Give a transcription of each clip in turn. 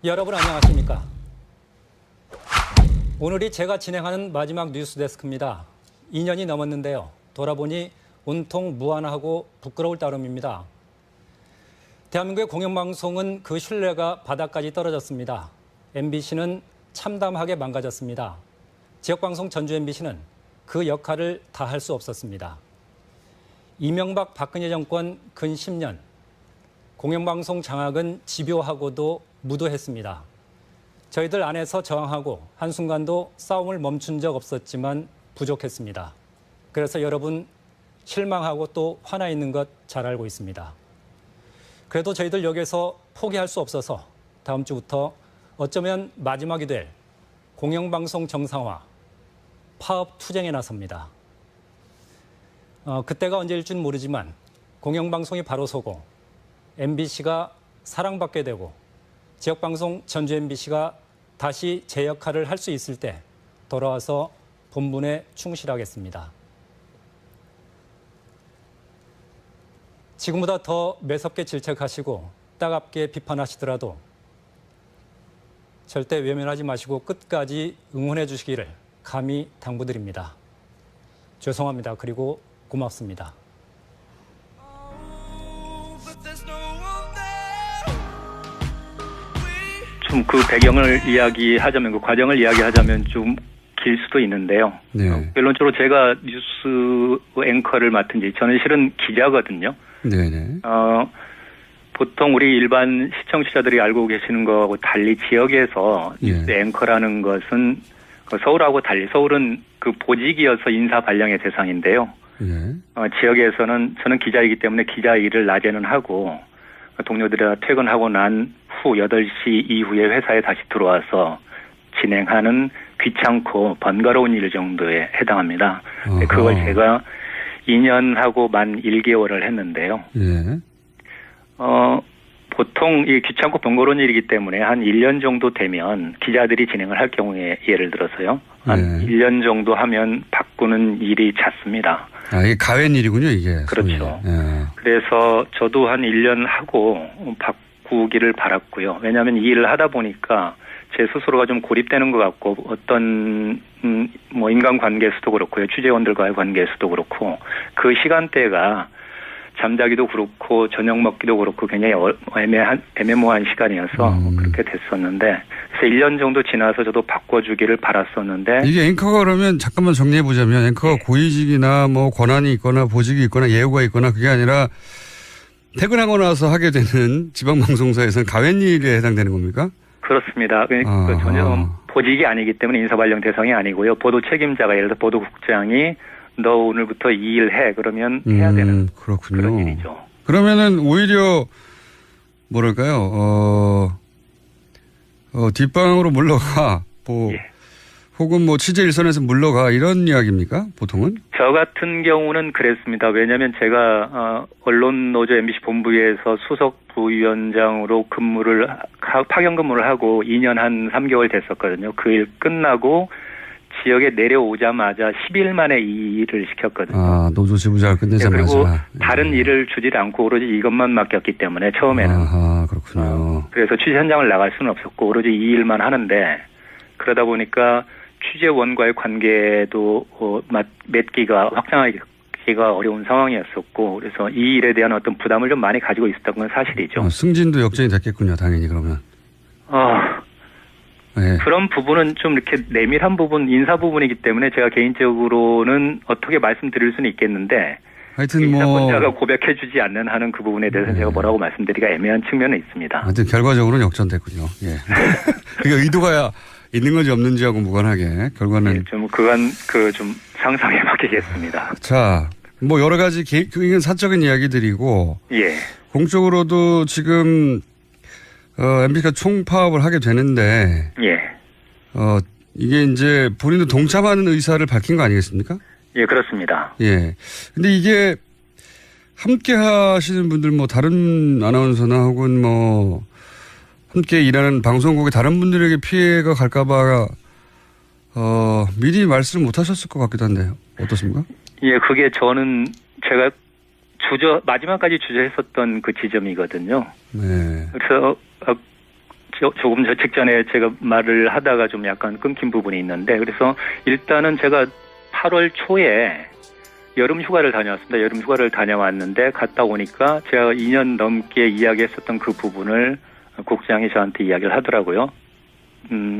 여러분 안녕하십니까? 오늘이 제가 진행하는 마지막 뉴스데스크입니다. 2년이 넘었는데요. 돌아보니 온통 무안하고 부끄러울 따름입니다. 대한민국의 공영방송은 그 신뢰가 바닥까지 떨어졌습니다. MBC는 참담하게 망가졌습니다. 지역방송 전주 MBC는 그 역할을 다할 수 없었습니다. 이명박 박근혜 정권 근 10년, 공영방송 장악은 집요하고도 무도했습니다. 저희들 안에서 저항하고 한순간도 싸움을 멈춘 적 없었지만 부족했습니다. 그래서 여러분 실망하고 또 화나 있는 것 잘 알고 있습니다. 그래도 저희들 여기서 포기할 수 없어서 다음 주부터 어쩌면 마지막이 될 공영방송 정상화, 파업 투쟁에 나섭니다. 그때가 언제일 줄 모르지만 공영방송이 바로 서고 MBC가 사랑받게 되고 지역방송 전주 MBC가 다시 제 역할을 할 수 있을 때 돌아와서 본분에 충실하겠습니다. 지금보다 더 매섭게 질책하시고 따갑게 비판하시더라도 절대 외면하지 마시고 끝까지 응원해 주시기를 감히 당부드립니다. 죄송합니다. 그리고 고맙습니다. 좀 그 배경을 이야기하자면, 그 과정을 이야기하자면 좀 길 수도 있는데요. 네. 결론적으로 제가 뉴스 앵커를 맡은 지, 저는 실은 기자거든요. 네네. 보통 우리 일반 시청자들이 알고 계시는 거하고 달리 지역에서 뉴스 앵커라는 것은 서울하고 달리, 서울은 그 보직이어서 인사 발령의 대상인데요. 지역에서는 저는 기자이기 때문에 기자 일을 낮에는 하고 동료들이랑 퇴근하고 난 후 8시 이후에 회사에 다시 들어와서 진행하는 귀찮고 번거로운 일 정도에 해당합니다. 그걸 제가 2년하고 만 1개월을 했는데요. 보통 이 귀찮고 번거로운 일이기 때문에 한 1년 정도 되면 기자들이 진행을 할 경우에 예를 들어서요. 한 1년 정도 하면 바꾸는 일이 잦습니다. 아, 이게 가외 일이군요, 이게. 그렇죠. 그래서 저도 한 1년 하고 바꾸기를 바랐고요. 왜냐하면 이 일을 하다 보니까 제 스스로가 좀 고립되는 것 같고 어떤 뭐 인간관계에서도 그렇고요. 취재원들과의 관계에서도 그렇고 그 시간대가 잠자기도 그렇고 저녁 먹기도 그렇고 굉장히 애매모호한 시간이어서 그렇게 됐었는데 그래서 1년 정도 지나서 저도 바꿔주기를 바랐었는데 이게 앵커가 그러면 잠깐만 정리해보자면 앵커가 고위직이나 뭐 권한이 있거나 보직이 있거나 예우가 있거나 그게 아니라 퇴근하고 나서 하게 되는 지방방송사에서는 가외일에 해당되는 겁니까? 그렇습니다. 전혀 보직이 아니기 때문에 인사발령 대상이 아니고요. 보도 책임자가 예를 들어 보도국장이 너 오늘부터 이 일 해. 그러면 해야 되는 그렇군요. 그런 일이죠. 그러면은 오히려 뭐랄까요? 뒷방으로 물러가 혹은 뭐 취재 일선에서 물러가 이런 이야기입니까? 보통은? 저 같은 경우는 그랬습니다. 왜냐하면 제가 언론노조 MBC 본부에서 수석 부위원장으로 파견 근무를 하고 2년 한 3개월 됐었거든요. 그 일 끝나고 지역에 내려오자마자 10일 만에 이 일을 시켰거든요. 아, 노조 지부장을 끝내자마자. 그리고 다른 일을 주지 않고 오로지 이것만 맡겼기 때문에 처음에는. 아, 그렇군요. 그래서 취재 현장을 나갈 수는 없었고 오로지 이 일만 하는데 그러다 보니까 취재원과의 관계도 맺기가 확장하기가 어려운 상황이었었고 그래서 이 일에 대한 어떤 부담을 좀 많이 가지고 있었던 건 사실이죠. 승진도 역전이 됐겠군요. 당연히 그러면. 그런 부분은 좀 이렇게 내밀한 부분, 인사 부분이기 때문에 제가 개인적으로는 어떻게 말씀드릴 수는 있겠는데 하여튼 인사권자가 고백해주지 않는 하는 그 부분에 대해서는 제가 뭐라고 말씀드리기가 애매한 측면은 있습니다. 하여튼 결과적으로는 역전됐군요. 그게 의도가 있는 건지 없는지하고 무관하게 결과는 좀 상상에 맡기겠습니다. 자, 뭐 여러 가지 이건 사적인 이야기들이고 공적으로도 지금 MBC가 총파업을 하게 되는데 이게 이제 본인도 동참하는 의사를 밝힌 거 아니겠습니까? 예, 그렇습니다. 근데 이게 함께 하시는 분들 뭐 다른 아나운서나 혹은 뭐 함께 일하는 방송국의 다른 분들에게 피해가 갈까봐 미리 말씀을 못 하셨을 것 같기도 한데요. 어떻습니까? 그게 저는 제가 마지막까지 주저했었던 그 지점이거든요. 그래서 조금 저 직전에 제가 말을 하다가 좀 약간 끊긴 부분이 있는데, 그래서 일단은 제가 8월 초에 여름 휴가를 다녀왔습니다. 여름 휴가를 다녀왔는데 갔다 오니까 제가 2년 넘게 이야기했었던 그 부분을 국장이 저한테 이야기를 하더라고요.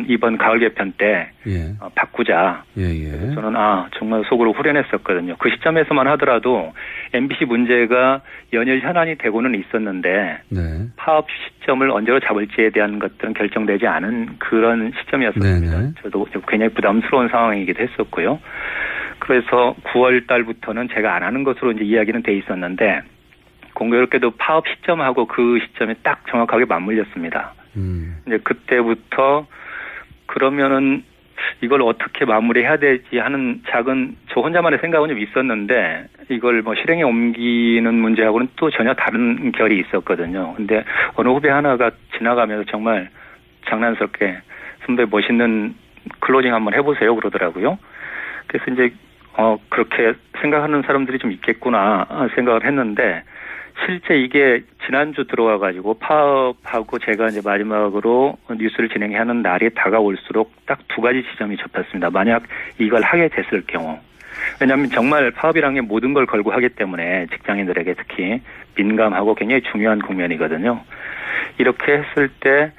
이번 가을 개편 때 예. 바꾸자. 예. 저는 정말 속으로 후련했었거든요. 그 시점에서만 하더라도 MBC 문제가 연일 현안이 되고는 있었는데 네. 파업 시점을 언제로 잡을지에 대한 것들은 결정되지 않은 그런 시점이었습니다. 네네. 저도 굉장히 부담스러운 상황이기도 했었고요. 그래서 9월 달부터는 제가 안 하는 것으로 이제 이야기는 돼 있었는데 공교롭게도 파업 시점하고 그 시점이 딱 정확하게 맞물렸습니다. 이제 그때부터 그러면은 이걸 어떻게 마무리해야 되지 하는 작은 저 혼자만의 생각은 좀 있었는데 이걸 뭐 실행에 옮기는 문제하고는 또 전혀 다른 결이 있었거든요. 근데 어느 후배 하나가 지나가면서 정말 장난스럽게 선배 멋있는 클로징 한번 해보세요 그러더라고요. 그래서 이제 그렇게 생각하는 사람들이 좀 있겠구나 생각을 했는데 실제 이게 지난주 들어와가지고 파업하고 제가 이제 마지막으로 뉴스를 진행하는 날이 다가올수록 딱 두 가지 지점이 접혔습니다. 만약 이걸 하게 됐을 경우. 왜냐하면 정말 파업이라는 게 모든 걸 걸고 하기 때문에 직장인들에게 특히 민감하고 굉장히 중요한 국면이거든요. 이렇게 했을 때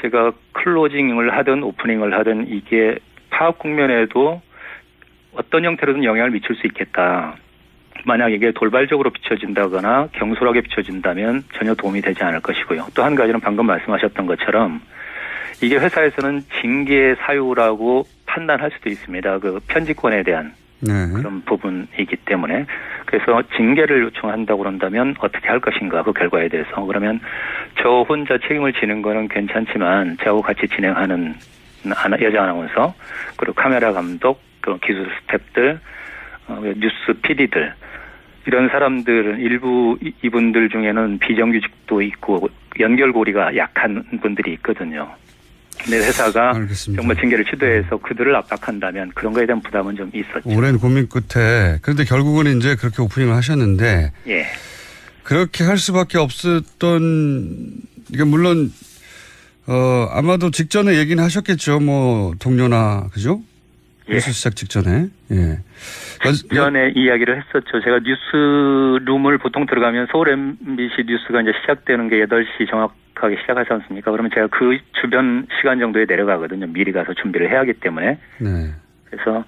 제가 클로징을 하든 오프닝을 하든 이게 파업 국면에도 어떤 형태로든 영향을 미칠 수 있겠다. 만약 이게 돌발적으로 비춰진다거나 경솔하게 비춰진다면 전혀 도움이 되지 않을 것이고요. 또 한 가지는 방금 말씀하셨던 것처럼 이게 회사에서는 징계 사유라고 판단할 수도 있습니다. 그 편집권에 대한 그런 부분이기 때문에 그래서 징계를 요청한다고 그런다면 어떻게 할 것인가 그 결과에 대해서 그러면 저 혼자 책임을 지는 거는 괜찮지만 저하고 같이 진행하는 여자 아나운서 그리고 카메라 감독 그 기술 스태프들 뉴스 PD들 이런 사람들은 일부 이분들 중에는 비정규직도 있고 연결고리가 약한 분들이 있거든요. 근데 회사가 알겠습니다. 정말 징계를 시도해서 그들을 압박한다면 그런 거에 대한 부담은 좀 있었죠. 오랜 고민 끝에 그런데 결국은 이제 그렇게 오프닝을 하셨는데 예. 그렇게 할 수밖에 없었던 이게 물론 아마도 직전에 얘기는 하셨겠죠. 뭐 동료나 그죠? 예. 뉴스 시작 직전에. 예. 직전에 이야기를 했었죠. 제가 뉴스룸을 보통 들어가면 서울 MBC 뉴스가 이제 시작되는 게 8시 정확하게 시작하지 않습니까? 그러면 제가 그 주변 시간 정도에 내려가거든요. 미리 가서 준비를 해야 하기 때문에. 네. 그래서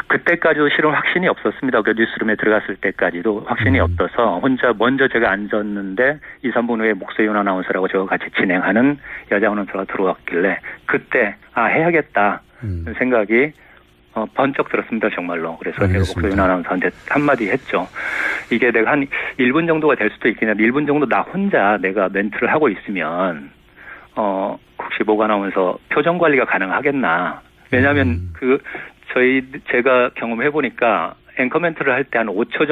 그때까지도 실은 확신이 없었습니다. 그 뉴스룸에 들어갔을 때까지도 확신이 없어서 혼자 먼저 제가 앉았는데 2, 3분 후에 목소윤 아나운서라고 저와 같이 진행하는 여자 아나운서가 들어왔길래 그때 해야겠다 생각이 번쩍 들었습니다. 정말로. 그래서 알겠습니다. 제가 목소윤 아나운서한테 한마디 했죠. 이게 내가 한 1분 정도가 될 수도 있겠냐. 1분 정도 나 혼자 내가 멘트를 하고 있으면 혹시 목 아나운서 표정 관리가 가능하겠나. 왜냐하면 제가 경험해 보니까 앵커 멘트를 할 때 한 5초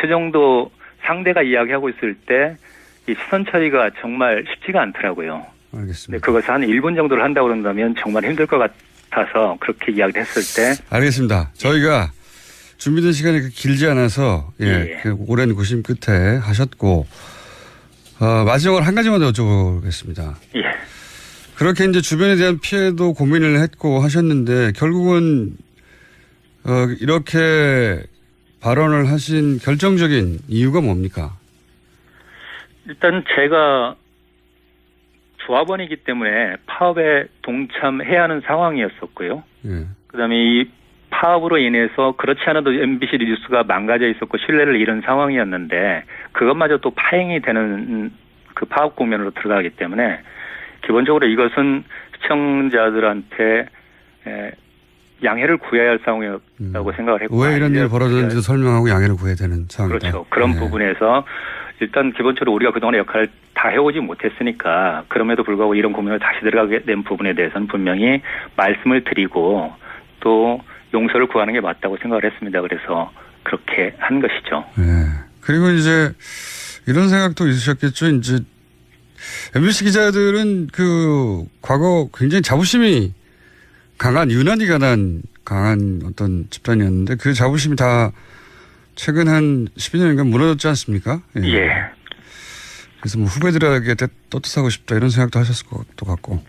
정도 상대가 이야기하고 있을 때 이 시선 처리가 정말 쉽지가 않더라고요. 알겠습니다. 그것을 한 1분 정도를 한다고 그런다면 정말 힘들 것 같아서 그렇게 이야기를 했을 때. 알겠습니다. 저희가 준비된 시간이 길지 않아서 예. 그 오랜 고심 끝에 하셨고 마지막으로 한 가지만 더 여쭤보겠습니다. 예. 그렇게 이제 주변에 대한 피해도 고민을 했고 하셨는데 결국은 이렇게 발언을 하신 결정적인 이유가 뭡니까? 일단 제가 조합원이기 때문에 파업에 동참해야 하는 상황이었었고요. 예. 그다음에 이 파업으로 인해서 그렇지 않아도 MBC 뉴스가 망가져 있었고 신뢰를 잃은 상황이었는데 그것마저 또 파행이 되는 그 파업 국면으로 들어가기 때문에 기본적으로 이것은 시청자들한테 양해를 구해야 할 상황이었다고 생각을 했고 왜 이런 일이 벌어졌는지도 설명하고 양해를 구해야 되는 상황이다. 그렇죠. 그런 부분에서 일단 기본적으로 우리가 그동안의 역할을 다 해오지 못했으니까 그럼에도 불구하고 이런 고민을 다시 들어가게 된 부분에 대해서는 분명히 말씀을 드리고 또 용서를 구하는 게 맞다고 생각을 했습니다. 그래서 그렇게 한 것이죠. 네. 그리고 이제 이런 생각도 있으셨겠죠. 이제 MBC 기자들은 그 과거 굉장히 자부심이 강한 유난히 강한 어떤 집단이었는데 그 자부심이 다 최근 한 12년간 무너졌지 않습니까? 예. 그래서 뭐 후배들에게 떳떳하고 싶다 이런 생각도 하셨을 것도 같고.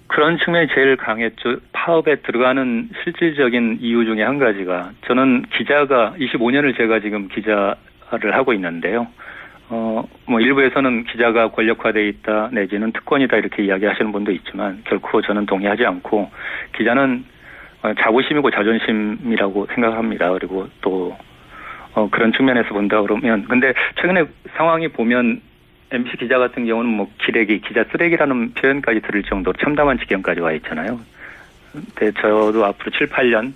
그런 측면이 제일 강했죠. 파업에 들어가는 실질적인 이유 중에 한 가지가 저는 기자가 25년을 제가 지금 기자를 하고 있는데요. 뭐 일부에서는 기자가 권력화돼 있다 내지는 특권이다 이렇게 이야기하시는 분도 있지만 결코 저는 동의하지 않고 기자는 자부심이고 자존심이라고 생각합니다. 그리고 또 그런 측면에서 본다 그러면 근데 최근에 상황이 보면 MBC 기자 같은 경우는 뭐 기레기, 기자 쓰레기라는 표현까지 들을 정도로 참담한 지경까지 와 있잖아요. 근데 저도 앞으로 7, 8년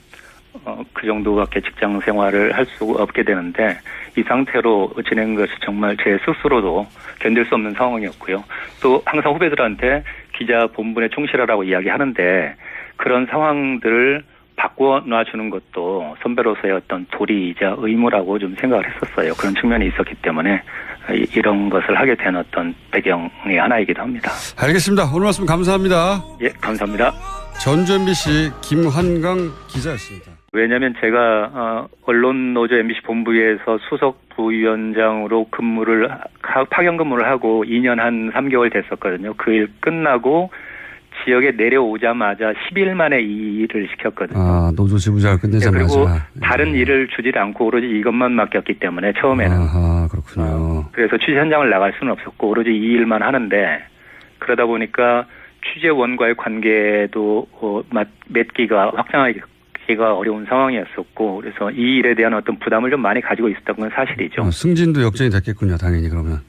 그 정도밖에 직장 생활을 할 수 없게 되는데 이 상태로 지낸 것이 정말 제 스스로도 견딜 수 없는 상황이었고요. 또 항상 후배들한테 기자 본분에 충실하라고 이야기하는데 그런 상황들을 바꿔놔주는 것도 선배로서의 어떤 도리이자 의무라고 좀 생각을 했었어요. 그런 측면이 있었기 때문에 이런 것을 하게 된 어떤 배경의 하나이기도 합니다. 알겠습니다. 오늘 말씀 감사합니다. 예, 감사합니다. 전주 MBC 김환강 기자였습니다. 왜냐하면 제가 언론노조 MBC 본부에서 수석 부위원장으로 파견 근무를 하고 2년 한 3개월 됐었거든요. 그 일 끝나고 지역에 내려오자마자 10일 만에 이 일을 시켰거든요. 아, 노조 지부장을 끝내자마자. 그리고 다른 일을 주지 않고 오로지 이것만 맡겼기 때문에 처음에는. 아, 그렇군요. 그래서 취재 현장을 나갈 수는 없었고 오로지 이 일만 하는데 그러다 보니까 취재원과의 관계도 맺기가 확장하기가 어려운 상황이었었고 그래서 이 일에 대한 어떤 부담을 좀 많이 가지고 있었던 건 사실이죠. 승진도 역전이 됐겠군요. 당연히 그러면.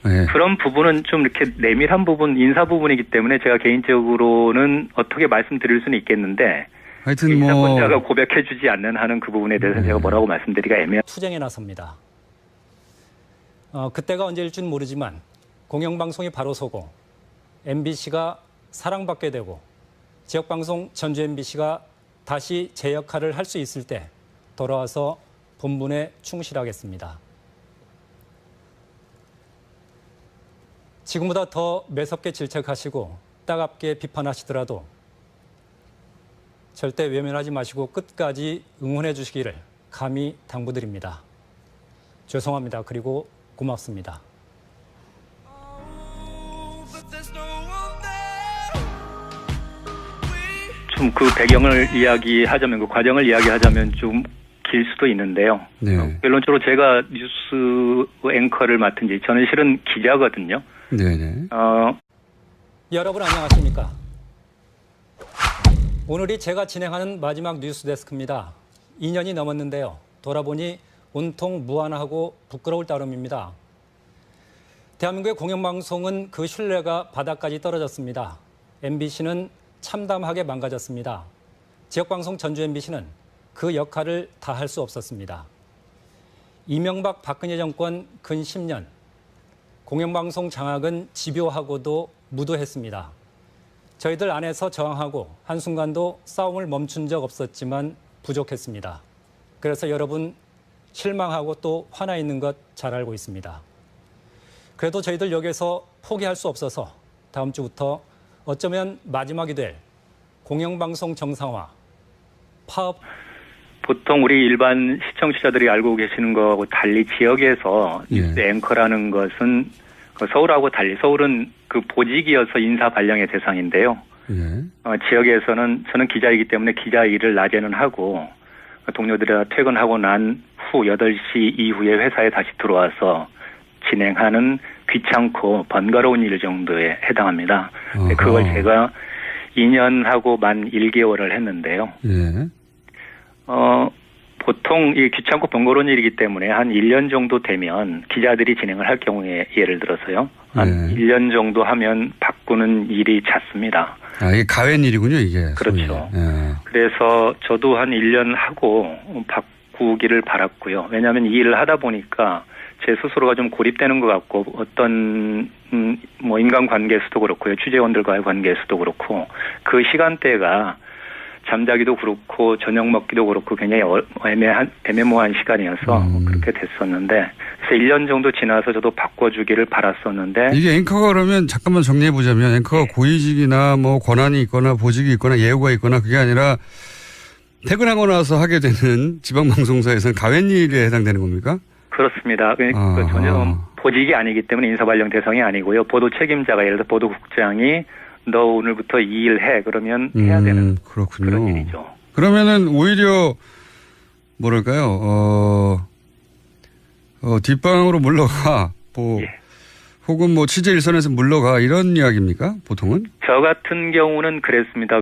네. 그런 부분은 좀 이렇게 내밀한 부분, 인사 부분이기 때문에 제가 개인적으로는 어떻게 말씀드릴 수는 있겠는데 하여튼 인사권자가 고백해주지 않는 한은 그 부분에 대해서 제가 뭐라고 말씀드리기가 애매합니다. 투쟁에 나섭니다. 그때가 언제일지는 모르지만 공영방송이 바로 서고 MBC가 사랑받게 되고 지역방송 전주 MBC가 다시 제 역할을 할 수 있을 때 돌아와서 본분에 충실하겠습니다. 지금보다 더 매섭게 질책하시고 따갑게 비판하시더라도 절대 외면하지 마시고 끝까지 응원해 주시기를 감히 당부드립니다. 죄송합니다. 그리고 고맙습니다. 좀 그 배경을 이야기하자면 그 과정을 이야기하자면 좀 길 수도 있는데요. 네. 결론적으로 제가 뉴스 앵커를 맡은 지 저는 실은 기자거든요. 네네. 여러분 안녕하십니까? 오늘이 제가 진행하는 마지막 뉴스 데스크입니다. 2년이 넘었는데요. 돌아보니 온통 무안하고 부끄러울 따름입니다. 대한민국의 공영방송은 그 신뢰가 바닥까지 떨어졌습니다. MBC는 참담하게 망가졌습니다. 지역방송 전주 MBC는 그 역할을 다할 수 없었습니다. 이명박 박근혜 정권 근 10년 공영방송 장악은 집요하고도 무도했습니다. 저희들 안에서 저항하고 한순간도 싸움을 멈춘 적 없었지만 부족했습니다. 그래서 여러분 실망하고 또 화나 있는 것 잘 알고 있습니다. 그래도 저희들 여기서 포기할 수 없어서 다음 주부터 어쩌면 마지막이 될 공영방송 정상화, 파업. 보통 우리 일반 시청자들이 알고 계시는 거하고 달리 지역에서 뉴스 앵커라는 것은 서울하고 달리 서울은 그 보직이어서 인사 발령의 대상인데요. 지역에서는 저는 기자이기 때문에 기자 일을 낮에는 하고 동료들이 퇴근하고 난 후 8시 이후에 회사에 다시 들어와서 진행하는 귀찮고 번거로운 일 정도에 해당합니다. 그걸 제가 2년하고 만 1개월을 했는데요. 보통 이 귀찮고 번거로운 일이기 때문에 한 1년 정도 되면 기자들이 진행을 할 경우에 예를 들어서요. 한 1년 정도 하면 바꾸는 일이 잦습니다. 아, 이게 가외 일이군요, 이게. 그렇죠. 그래서 저도 한 1년 하고 바꾸기를 바랐고요. 왜냐하면 이 일을 하다 보니까 제 스스로가 좀 고립되는 것 같고 어떤 뭐 인간관계에서도 그렇고요. 취재원들과의 관계에서도 그렇고 그 시간대가 잠자기도 그렇고 저녁 먹기도 그렇고 굉장히 애매모호한 시간이어서 그렇게 됐었는데 그래서 1년 정도 지나서 저도 바꿔주기를 바랐었는데 이게 앵커가 그러면 잠깐만 정리해보자면 앵커가 고위직이나 뭐 권한이 있거나 보직이 있거나 예우가 있거나 그게 아니라 퇴근하고 나서 하게 되는 지방방송사에서는 가외일에 해당되는 겁니까? 그렇습니다. 그러니까 전혀 보직이 아니기 때문에 인사발령 대상이 아니고요. 보도 책임자가 예를 들어 보도국장이 너 오늘부터 이 일 해 그러면 해야 되는 그렇군요. 그런 일이죠. 그러면은 오히려 뭐랄까요? 뒷방으로 물러가 뭐 예. 혹은 뭐 취재 일선에서 물러가 이런 이야기입니까? 보통은? 저 같은 경우는 그랬습니다.